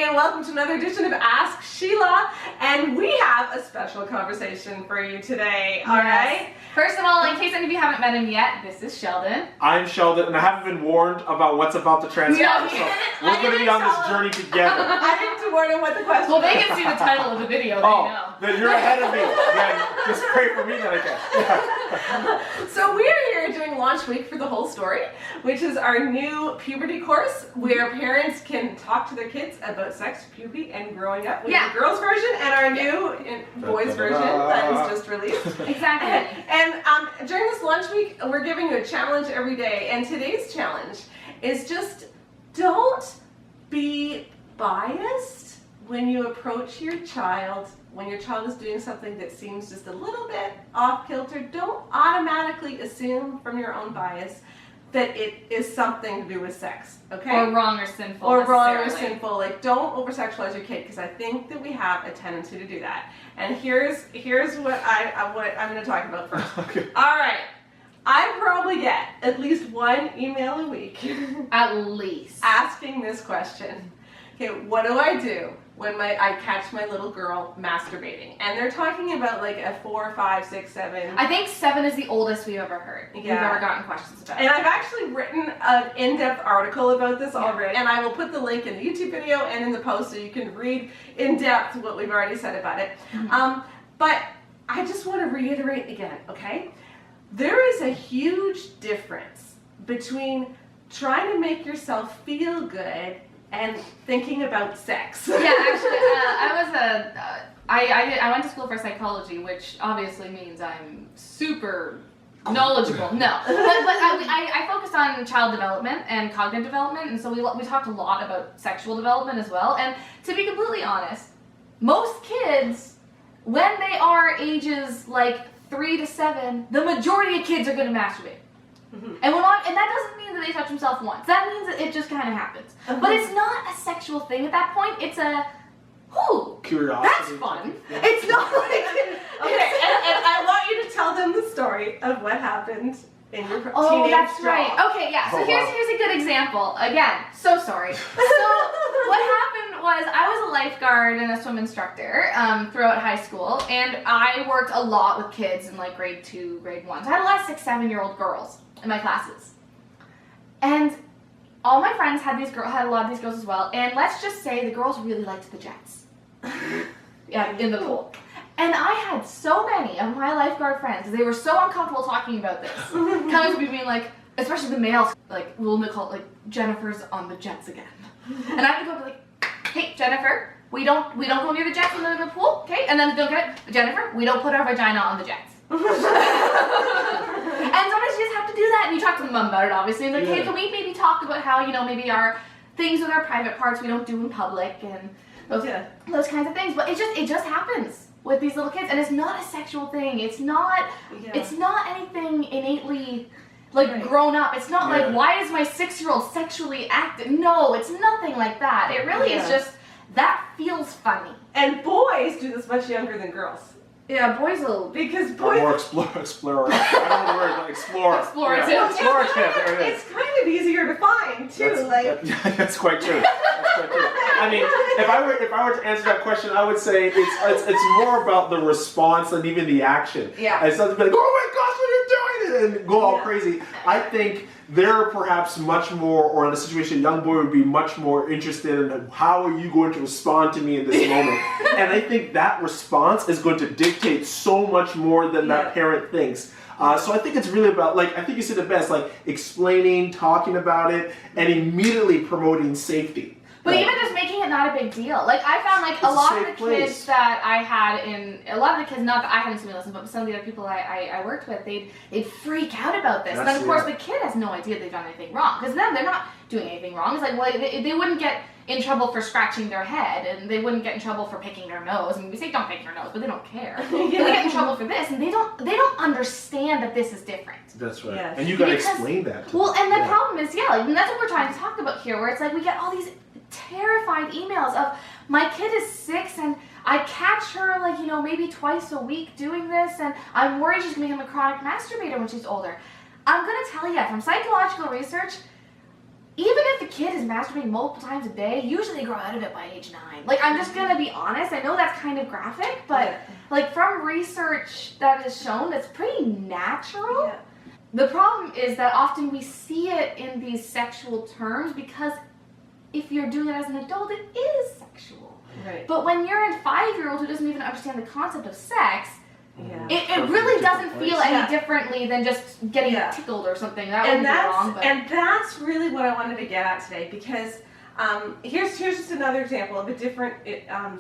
Hey, and welcome to another edition of Ask Sheila, and we have a special conversation for you today, all right? First of all, in case any of you haven't met him yet, this is Sheldon. I'm Sheldon, and I haven't been warned about what's about to transpire, so we're going to be on this journey together. I didn't warn him what the question Well, they can see the title of the video, they know. Then you're ahead of me. Then just pray for me that I can. So we are here doing launch week for The Whole Story, which is our new puberty course where parents can talk to their kids about sex, puberty, and growing up. We have the girls version and our new boys version that was just released. Exactly. And during this lunch week, we're giving you a challenge every day. And today's challenge is just don't be biased when you approach your child. When your child is doing something that seems just a little bit off kilter, don't automatically assume from your own bias that it is something to do with sex, okay? Or wrong or sinful. Or wrong or sinful. Like, don't oversexualize your kid, because I think that we have a tendency to do that. And here's what I'm going to talk about first. Okay. All right. I probably get at least one email a week. At least. Asking this question. Okay, what do I do when I catch my little girl masturbating? And they're talking about like a 4, 5, 6, 7. I think 7 is the oldest we've ever heard. Yeah. We've ever gotten questions about it. And I've actually written an in-depth article about this already. And I will put the link in the YouTube video and in the post so you can read in depth what we've already said about it. Mm-hmm. But I just want to reiterate again, okay? There is a huge difference between trying to make yourself feel good and thinking about sex. Yeah, actually, I went to school for psychology, which obviously means I'm super knowledgeable. No, but I focused on child development and cognitive development, and so we talked a lot about sexual development as well. And to be completely honest, most kids, when they are ages like 3 to 7, the majority of kids are going to masturbate. Mm-hmm. And that doesn't mean that they touch themselves once. That means that it just kind of happens. Mm-hmm. But it's not a sexual thing at that point. It's a, curiosity. that's fun. Yeah. It's not like, okay, and I want you to tell them the story of what happened in your teenage Oh, that's job. right. Okay, yeah. So here's a good example. Again, so sorry. So what happened was I was a lifeguard and a swim instructor throughout high school, and I worked a lot with kids in like grade 2, grade 1. So I had a lot of 6, 7-year-old girls in my classes. And all my friends had a lot of these girls as well, and let's just say the girls really liked the jets. Yeah, in the pool. And I had so many of my lifeguard friends, they were so uncomfortable talking about this. Coming to me being like, especially the males, like, we'll call it like, Jennifer's on the jets again. And I have to go be like, hey, Jennifer, we don't go near the jets in the pool, okay? And then don't get it, Jennifer, we don't put our vagina on the jets. And sometimes you just have to do that, and you talk to the mom about it, obviously, and like, hey, can we maybe talk about how, maybe our things with our private parts we don't do in public, and those kinds of things. But it just happens with these little kids, and it's not a sexual thing. It's not anything innately grown up. It's not like, why is my 6-year-old sexually active? No, it's nothing like that. It really is just, that feels funny. And boys do this much younger than girls. Yeah, boys will. Because boys... More explorer. I don't know the word, but explorer. Explorative. Yeah. Explorative, there it is. It's kind of easier to find, too. That's quite true. That's quite true. I mean, if I were to answer that question, I would say it's more about the response than even the action. Yeah. It's not to be like, oh my gosh, what are you doing? And go all crazy. I think they're perhaps much more, or in a situation, a young boy would be much more interested in how are you going to respond to me in this moment. And I think that response is going to dictate so much more than that parent thinks. So I think it's really about, I think you said it best, explaining, talking about it, and immediately promoting safety. But even just making it not a big deal. I found a lot of the kids that I had not that I had in swimming lessons, but some of the other people I worked with, they'd freak out about this. And then of course the kid has no idea they've done anything wrong. Because then they're not doing anything wrong. It's like, well, they wouldn't get in trouble for scratching their head, and they wouldn't get in trouble for picking their nose. I mean, we say don't pick your nose, but they don't care. They get in trouble for this, and they don't understand that this is different. That's right. Yes. And you gotta explain that to them. And the problem is, and that's what we're trying to talk about here, where it's like we get all these terrified emails of, my kid is 6 and I catch her maybe twice a week doing this, and I'm worried she's gonna become a chronic masturbator when she's older. I'm gonna tell you, from psychological research, even if the kid is masturbating multiple times a day, usually they grow out of it by age 9. Like, I'm just gonna be honest, I know that's kind of graphic, but like from research that has shown, that's pretty natural. Yeah. The problem is that often we see it in these sexual terms because if you're doing it as an adult, it is sexual. Right. But when you're a 5-year-old who doesn't even understand the concept of sex, Yeah. it really doesn't feel any Yeah. differently than just getting tickled or something. That wouldn't be wrong. But And that's really what I wanted to get at today, because here's just another example of a different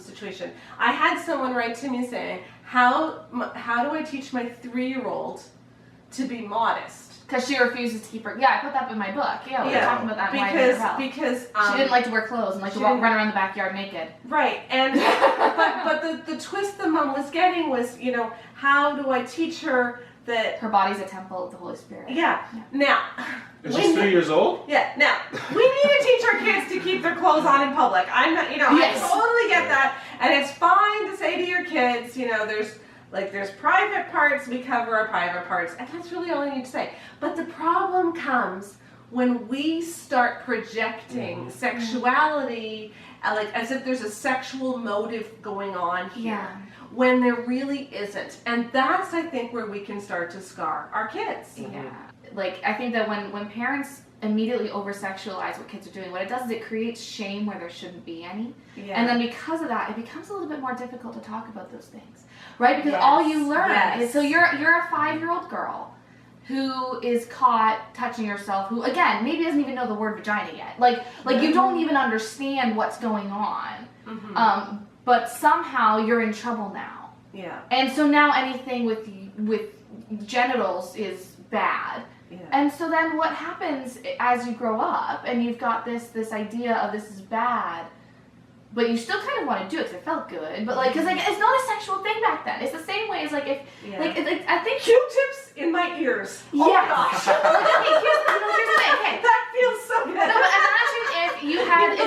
situation. I had someone write to me saying, how do I teach my 3-year-old to be modest? Because she refuses to keep her. Yeah, I put that in my book. Yeah, we were talking about that. Because she didn't like to wear clothes and like to run around the backyard naked. Right, and but the twist the mom was getting was, you know, how do I teach her that her body's a temple of the Holy Spirit? Yeah. Now, And she's 3 years old? yeah. Now, we need to teach our kids to keep their clothes on in public. I'm not, you know, Yes. I totally get that, and it's fine to say to your kids, you know, there's private parts, we cover our private parts, and that's really all I need to say. But the problem comes when we start projecting sexuality, like as if there's a sexual motive going on here, when there really isn't. And that's, I think, where we can start to scar our kids. Yeah. Like, I think that when parents immediately over-sexualize what kids are doing, what it does is it creates shame where there shouldn't be any. Yeah. And then because of that, it becomes a little bit more difficult to talk about those things, right? Because all you learn is, so you're a 5-year-old girl who is caught touching herself, who, again, maybe doesn't even know the word vagina yet. Like you don't even understand what's going on. But somehow you're in trouble now. Yeah. And so now anything with genitals is bad. Yeah. And so then what happens as you grow up and you've got this idea of this is bad, but you still kind of want to do it because it felt good, but like, because like, it's not a sexual thing back then. It's the same way as like if, like I think Q-tips in my ears. Oh my gosh. Like, okay, here's the thing. Okay. That feels so good. No, but imagine if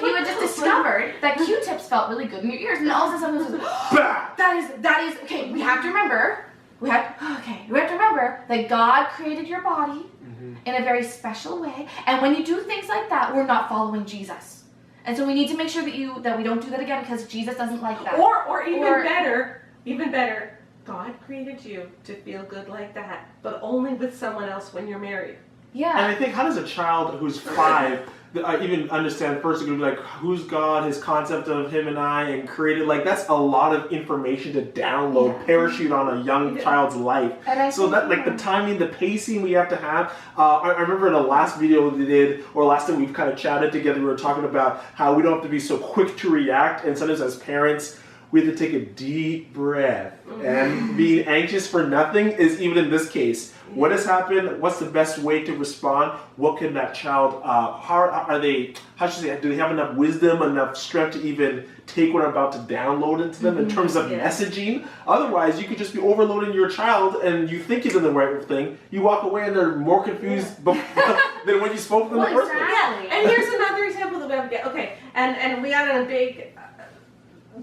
you had just discovered that Q-tips felt really good in your ears, and all of a sudden someone says, that is okay. We have to remember. We have to remember that God created your body in a very special way, and when you do things like that, we're not following Jesus. And so we need to make sure that we don't do that again because Jesus doesn't like that. Or even better, God created you to feel good like that, but only with someone else when you're married. Yeah. And I think, how does a child who's 5 even understand, first, going to be like, who's God, his concept of him and I, and created, like, that's a lot of information to download, parachute on a young child's life. So that, like, the timing, the pacing we have to have. I remember in the last video we did, or last time we've kind of chatted together, we were talking about how we don't have to be so quick to react, and sometimes as parents, we have to take a deep breath. And being anxious for nothing is, even in this case, what has happened? What's the best way to respond? What can that child, do they have enough wisdom, enough strength to even take what I'm about to download into them in terms of messaging? Otherwise, you could just be overloading your child and you think you're doing the right thing. You walk away and they're more confused than when you spoke to them in the first place. Yeah, and here's another example that we have to get. Okay, and we had a big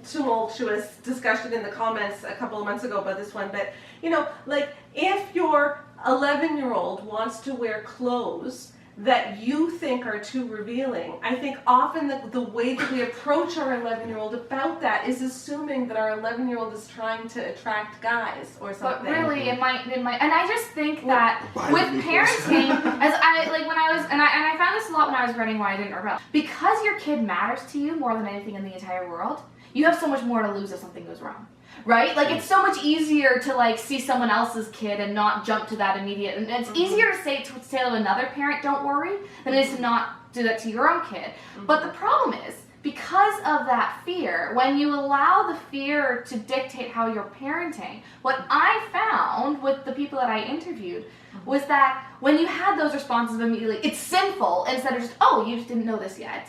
tumultuous discussion in the comments a couple of months ago about this one, but you know, like if your 11-year-old wants to wear clothes that you think are too revealing, I think often the way that we approach our 11-year-old about that is assuming that our 11-year-old is trying to attract guys or something. But really, and I just think that with parenting, as I like when I was, and I found this a lot when I was running Why I Didn't Rebel, because your kid matters to you more than anything in the entire world. You have so much more to lose if something goes wrong, right? Like, it's so much easier to, like, see someone else's kid and not jump to that immediate. And it's easier to say to another parent, don't worry, than it is to not do that to your own kid. But the problem is, because of that fear, when you allow the fear to dictate how you're parenting, what I found with the people that I interviewed was that when you had those responses immediately, it's sinful, instead of just, oh, you just didn't know this yet.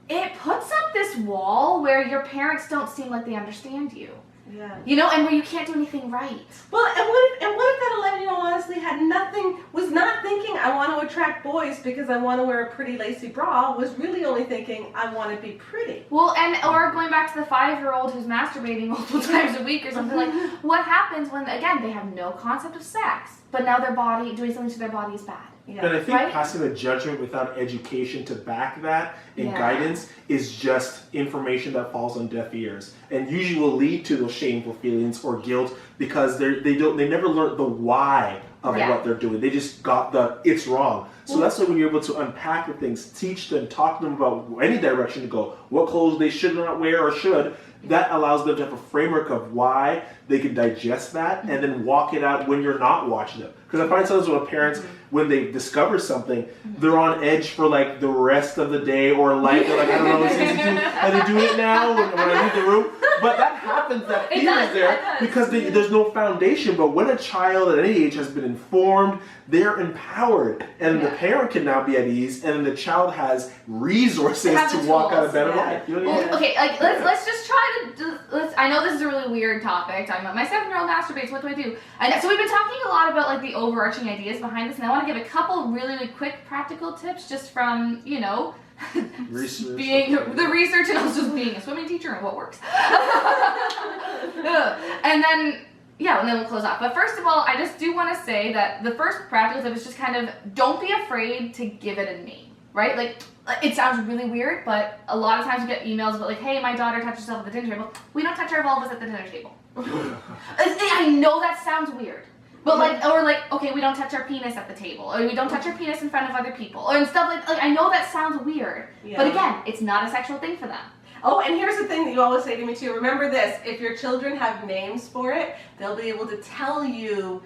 It puts up this wall where your parents don't seem like they understand you. Yeah. You know, and where you can't do anything right. Well, and what if that 11-year-old honestly was not thinking, I want to attract boys because I want to wear a pretty lacy bra, was really only thinking, I want to be pretty. Well, or going back to the 5-year-old who's masturbating multiple times a week or something, like, what happens when, again, they have no concept of sex, but now doing something to their body is bad. Yeah. And I think Right? passing a judgment without education to back that and Yeah. guidance is just information that falls on deaf ears, and usually will lead to those shameful feelings or guilt because they never learned the why of Yeah. what they're doing. They just got the it's wrong. So that's why when you're able to unpack the things, teach them, talk to them about any direction to go, what clothes they should not wear or should, that allows them to have a framework of why they can digest that and then walk it out when you're not watching them. Because I find sometimes when parents, when they discover something, they're on edge for like the rest of the day or like, they're like, I don't know, are they doing it now when I leave the room? But that happens, that It fear does, is there it does. because there's no foundation. But when a child at any age has been informed, they're empowered, and the parent can now be at ease, and the child has resources They have to the walk out of tools, better yeah. life. You know what I mean? Well, okay, like let's just try to. I know this is a really weird topic. Talking about my 7-year-old masturbates. What do I do? And so we've been talking a lot about like the overarching ideas behind this, and I want to give a couple really quick practical tips just from Research. being the research and also just being a swimming teacher and what works. And then we'll close off. But first of all, I just do want to say that the first practical tip is just kind of don't be afraid to give it a name, right? Like, it sounds really weird, but a lot of times you get emails about like, hey, my daughter touched herself at the dinner table. We don't touch our vulvas at the dinner table. I know that sounds weird. But okay, we don't touch our penis at the table, or we don't touch our penis in front of other people, or and stuff like I know that sounds weird, but again, it's not a sexual thing for them. Oh, and here's the thing that you always say to me too. Remember this: if your children have names for it, they'll be able to tell you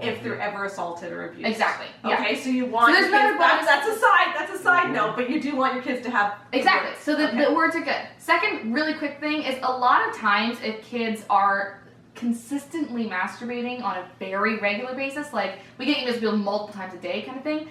if they're ever assaulted or abused. Exactly. Yeah. Okay, so you want So your there's kids, another bonus. that's a side note, but you do want your kids to have Exactly. So the Okay. words are good. Second, really quick thing is a lot of times if kids are consistently masturbating on a very regular basis, like we get emails people multiple times a day kind of thing,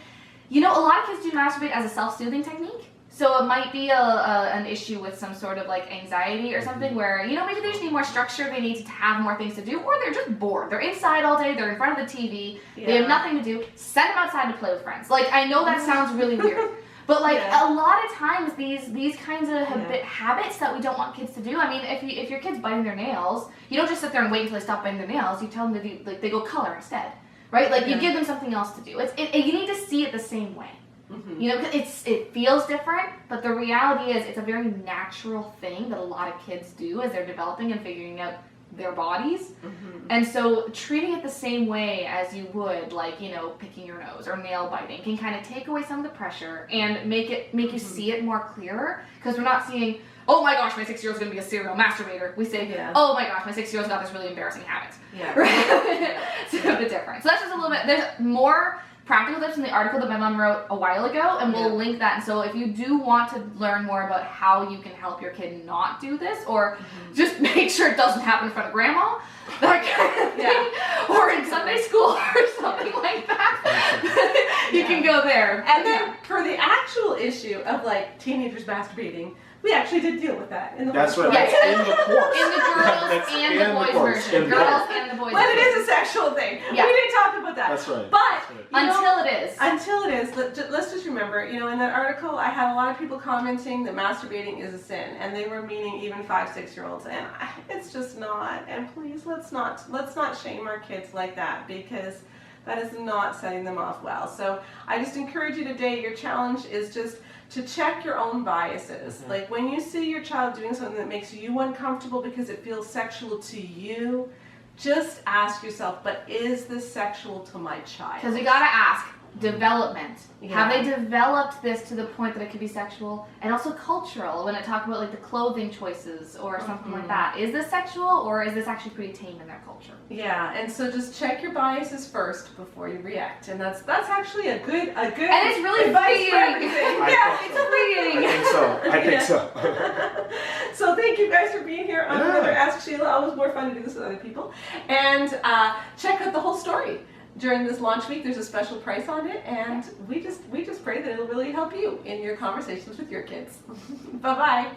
a lot of kids do masturbate as a self-soothing technique. So it might be an issue with some sort of like anxiety or something where, maybe they just need more structure, they need to have more things to do, or they're just bored. They're inside all day, they're in front of the TV, they have nothing to do, send them outside to play with friends. Like, I know that sounds really weird. But like a lot of times, these kinds of habits that we don't want kids to do. I mean, if your kid's biting their nails, you don't just sit there and wait until they stop biting their nails. You tell them to do, like, they go color instead, right? Like you give them something else to do. You need to see it the same way. Mm-hmm. It feels different, but the reality is it's a very natural thing that a lot of kids do as they're developing and figuring out their bodies. Mm-hmm. And so treating it the same way as you would, like, picking your nose or nail biting can kind of take away some of the pressure and make you see it more clearer, because we're not seeing, oh my gosh, my 6-year-old's gonna be a serial masturbator. We say, oh my gosh, my 6-year-old's got this really embarrassing habit. Yeah. Right? It's a bit different. So that's just a little bit, there's more practical tips in the article that my mom wrote a while ago, and we'll link that. And so if you do want to learn more about how you can help your kid not do this, or just make sure it doesn't happen in front of grandma, that kind of thing, or in Sunday school or something like that, you can go there. And then for the actual issue of like teenagers masturbating, we actually did deal with that in the That's first right. one. That's in the course. In the girls That's and in the boys course. version. In Girls both. and the boys But it version. is a sexual thing. Yeah. We didn't talk about that. That's right. But That's right. Until it is. let's just remember, in that article, I had a lot of people commenting that masturbating is a sin, and they were meaning even 5-6-year-olds, and it's just not. And please, let's not shame our kids like that, because that is not setting them off well. So I just encourage you today. Your challenge is just to check your own biases. Mm-hmm. Like when you see your child doing something that makes you uncomfortable because it feels sexual to you, just ask yourself, but is this sexual to my child? Because we gotta ask, development. Have they developed this to the point that it could be sexual? And also cultural, when I talk about like the clothing choices or something like that. Is this sexual, or is this actually pretty tame in their culture? Yeah, and so just check your biases first before you react, and that's actually a good and it's really advice freeing. for everything. It's freeing. I think so. So thank you guys for being here on another Ask Sheila. Always more fun to do this with other people. And check out the whole story. During this launch week, there's a special price on it, and we just pray that it'll really help you in your conversations with your kids. Bye-bye.